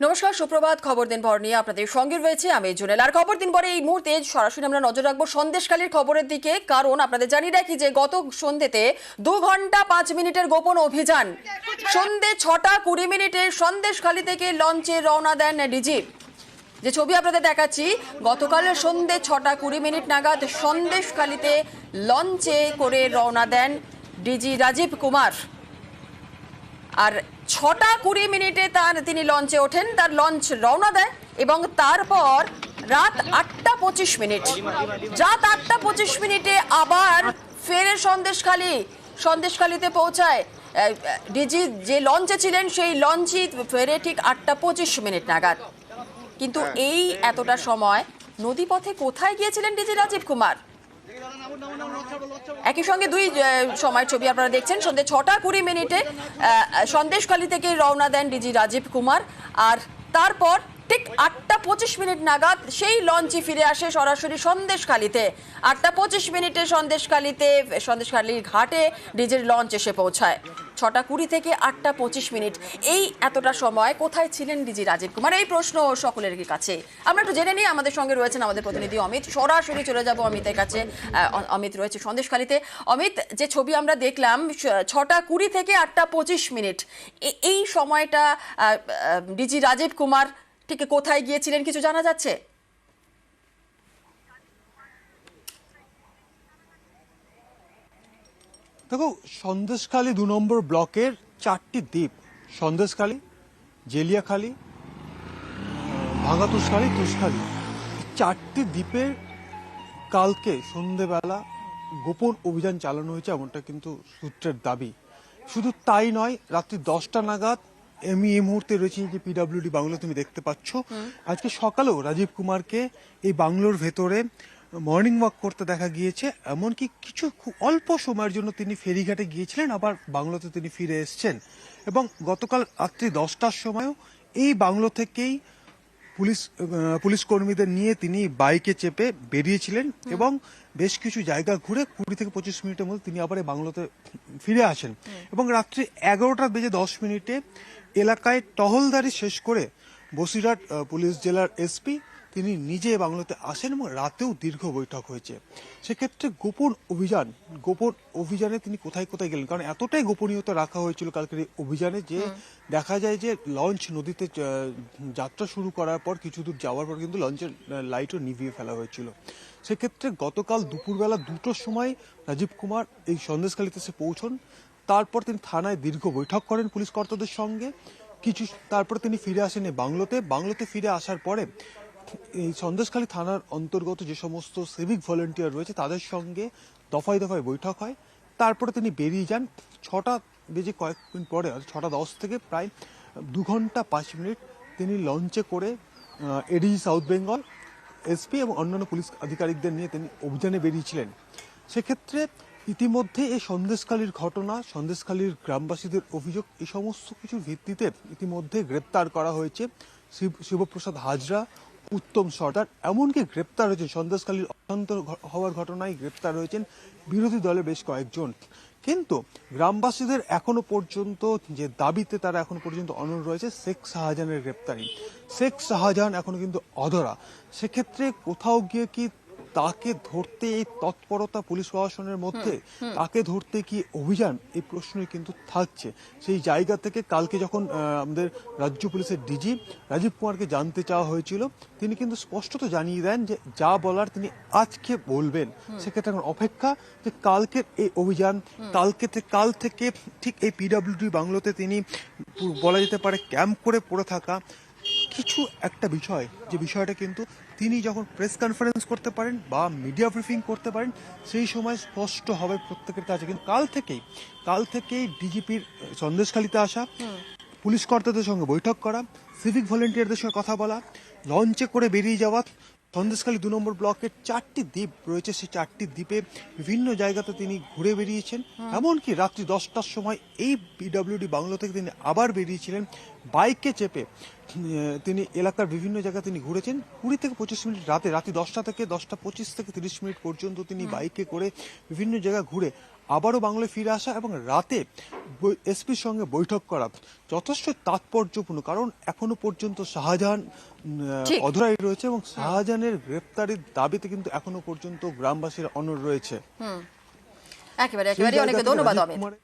নমস্কার, সুপ্রভাত। খবর দিন ভর নিয়ে আপনাদের সঙ্গে রয়েছে আমি জুনেল। আর খবর দিন ভরে এই মুহূর্তে সরাসরি আমরা নজর রাখবো সন্দেশখালীর খবরের দিকে, কারণ আপনাদের জানিয়ে রাখি যে গত সন্ধ্যেতে 2 ঘন্টা 5 মিনিটের গোপন অভিযান সন্ধ্যে 6টা 20 মিনিটে সন্দেশখালী থেকে লঞ্চে রওনা দেন ডিজি। যে ছবি আপনাদের দেখাচ্ছি, গতকাল সন্ধ্যে 6টা 20 মিনিট নাগাদ সন্দেশখালীতে লঞ্চে করে রওনা দেন ডিজি রাজীব কুমার। আর 6টা 20 মিনিটে তিনি লঞ্চে ওঠেন, তার লঞ্চ রওনা দেয় এবং তারপর রাত 8টা 25 মিনিট আবার ফেরে সন্দেশখালীতে পৌঁছায় ডিজি। যে লঞ্চে ছিলেন সেই লঞ্চই ফেরে ঠিক 8টা 25 মিনিট নাগাদ। কিন্তু এই এতটা সময় নদীপথে কোথায় গিয়েছিলেন ডিজি রাজীব কুমার? একই সঙ্গে দুই সময়ের ছবি আপনারা দেখছেন। সন্ধ্যে 6টা 20 মিনিটে সন্দেশখালী থেকে রওনা দেন ডিজি রাজীব কুমার, আর তারপর ঠিক 8টা 25 মিনিট নাগাদ সেই লঞ্চই ফিরে আসে সরাসরি সন্দেশখালীতে। 8টা 25 মিনিটে সন্দেশখালীর ঘাটে ডিজির লঞ্চ এসে পৌঁছায়। 6টা 20 থেকে 8টা 25 মিনিট, এই এতটা সময় কোথায় ছিলেন ডিজি রাজীব কুমার? এই প্রশ্ন সকলের কাছে। আমরা একটু জেনে নিই। আমাদের সঙ্গে রয়েছেন আমাদের প্রতিনিধি অমিত। সরাসরি চলে যাব অমিতের কাছে। অমিত রয়েছে সন্দেশখালীতে। অমিত, যে ছবি আমরা দেখলাম 6টা 20 থেকে 8টা 25 মিনিট, এই সময়টা ডিজি রাজীব কুমার ঠিক কোথায় গিয়েছিলেন কিছু জানা যাচ্ছে? দেখো, সন্দেশখালী 2 নম্বর ব্লকের 4টি দ্বীপ, সন্দেশখালী, জেলিয়াখালী, ভাঙাতুষখালী, তুষখালী, 4টি দ্বীপের কালকে সন্ধেবেলা গোপন অভিযান চালানো হয়েছে, এমনটা কিন্তু সূত্রের দাবি। শুধু তাই নয়, রাত্রি 10টা নাগাদ আমি এই মুহূর্তে রয়েছি যে পিডব্লিউডি বাংলো তুমি দেখতে পাচ্ছ, আজকে সকালেও রাজীব কুমারকে এই বাংলোর ভেতরে মর্নিং ওয়াক করতে দেখা গিয়েছে। এমনকি কিছু খুব অল্প সময়ের জন্য তিনি ফেরিঘাটে গিয়েছিলেন, আবার বাংলোতে তিনি ফিরে এসছেন। এবং গতকাল রাত্রি 10টার সময়ও এই বাংলো থেকেই পুলিশ কর্মীদের নিয়ে তিনি বাইকে চেপে বেরিয়েছিলেন এবং বেশ কিছু জায়গা ঘুরে 20 থেকে 25 মিনিটের মধ্যে তিনি আবার এই বাংলোতে ফিরে আসেন। এবং রাত্রি 11টা বেজে 10 মিনিটে এলাকায় টহলদারি শেষ করে বসিরহাট পুলিশ জেলার এসপি তিনি নিজে বাংলোতে আসেন এবং রাতেও দীর্ঘ বৈঠক হয়েছে। সেক্ষেত্রে গোপন অভিযানে তিনি কোথায় কোথায় গেলেন, কারণ এতটাই গোপনীয়তা রাখা হয়েছিল কালকের এই অভিযানে যে দেখা যায় যে লঞ্চ নদীতে যাত্রা শুরু করার পর কিছু দূর যাওয়ার পর কিন্তু লঞ্চের লাইটও নিভিয়ে ফেলা হয়েছিল। সেক্ষেত্রে গতকাল দুপুরবেলা 2টোর সময় রাজীব কুমার এই সন্দেশখালীতে এসে পৌঁছন। তারপর তিনি থানায় দীর্ঘ বৈঠক করেন পুলিশ কর্তাদের সঙ্গে। তারপর তিনি ফিরে আসেন এই বাংলোতে ফিরে আসার পরে এই সন্দেশখালী থানার অন্তর্গত যে সমস্ত সিভিক ভলেন্টিয়ার রয়েছে তাদের সঙ্গে দফায় দফায় বৈঠক হয়। তারপরে তিনি বেরিয়ে যান। 6টা বেজে কয়েক মিনিট পরে, 6টা 10 থেকে প্রায় 2 ঘন্টা 5 মিনিট তিনি লঞ্চে করে এডিজি সাউথ বেঙ্গল, এসপি এবং অন্যান্য পুলিশ আধিকারিকদের নিয়ে তিনি অভিযানে বেরিয়েছিলেন। সেক্ষেত্রে ইতিমধ্যে এই সন্দেশখালীর ঘটনা, সন্দেশখালীর গ্রামবাসীদের অভিযোগ, এই সমস্ত কিছুর ভিত্তিতে ইতিমধ্যে গ্রেপ্তার করা হয়েছে শিবপ্রসাদ হাজরা, উত্তম সর্দার, এমনকি গ্রেপ্তার হয়েছেন সন্দেশখালীর অশান্ত হওয়ার ঘটনায় গ্রেপ্তার হয়েছেন বিরোধী দলের বেশ কয়েকজন। কিন্তু গ্রামবাসীদের এখনো পর্যন্ত যে দাবিতে তারা এখনো পর্যন্ত অনড় রয়েছে শেখ শাহজাহানের গ্রেপ্তারি। শেখ শাহজাহান এখনো কিন্তু অধরা। সেক্ষেত্রে কোথাও গিয়ে কি তাকে ধরতে এই তৎপরতা পুলিশ প্রশাসনের মধ্যে, তাকে ধরতে কি অভিযান, এই প্রশ্নই কিন্তু থাকছে। সেই জায়গা থেকে কালকে যখন আমাদের রাজ্য পুলিশের ডিজি রাজীব কুমারকে জানতে চাওয়া হয়েছিল, তিনি কিন্তু স্পষ্টত জানিয়ে দেন যে যা বলার তিনি আজকে বলবেন। সেক্ষেত্রে এখন অপেক্ষা যে কালকের এই অভিযান, কাল থেকে ঠিক এই পিডব্লিউডি বাংলোতে তিনি বলা যেতে পারে ক্যাম্প করে পড়ে থাকা কিছু একটা বিষয়, যে বিষয়টা কিন্তু তিনি যখন প্রেস কনফারেন্স করতে পারেন বা মিডিয়া ব্রিফিং করতে পারেন সেই সময় স্পষ্ট হবে প্রত্যেকের কাছে। কিন্তু কাল থেকেই ডিজিপির সন্দেশখালীতে আসা, পুলিশ কর্তাদের সঙ্গে বৈঠক করা, সিভিক ভলেন্টিয়ারদের সঙ্গে কথা বলা, লঞ্চে করে বেরিয়ে যাওয়া। সন্দেশখালী 2 নম্বর ব্লকের 4টি দ্বীপ রয়েছে, সেই 4টি দ্বীপে বিভিন্ন জায়গাতে তিনি ঘুরে বেরিয়েছেন। এমনকি রাত্রি 10টার সময় এই পিডব্লিউডি বাংলো থেকে তিনি আবার বেরিয়েছিলেন বাইকে চেপে। তিনি এলাকার বিভিন্ন জায়গা তিনি ঘুরেছেন 20 থেকে 25 মিনিট রাতে, রাত্রি 10টা থেকে 10টা 25 থেকে 30 মিনিট পর্যন্ত তিনি বাইকে করে বিভিন্ন জায়গা ঘুরে আবারও বাংলায় ফিরে আসা এবং রাতে এসপির সঙ্গে বৈঠক করা যথেষ্ট তাৎপর্যপূর্ণ, কারণ এখনো পর্যন্ত শাহজাহান ঠিক। অধরাই রয়েছে এবং শাহজাহানের গ্রেপ্তারের দাবিতে কিন্তু এখনো পর্যন্ত গ্রামবাসীর অনড় রয়েছে। একেবারে সেই জায়গা অনেক থেকে ধন্যবাদ রাজীব অমিত। কুমারের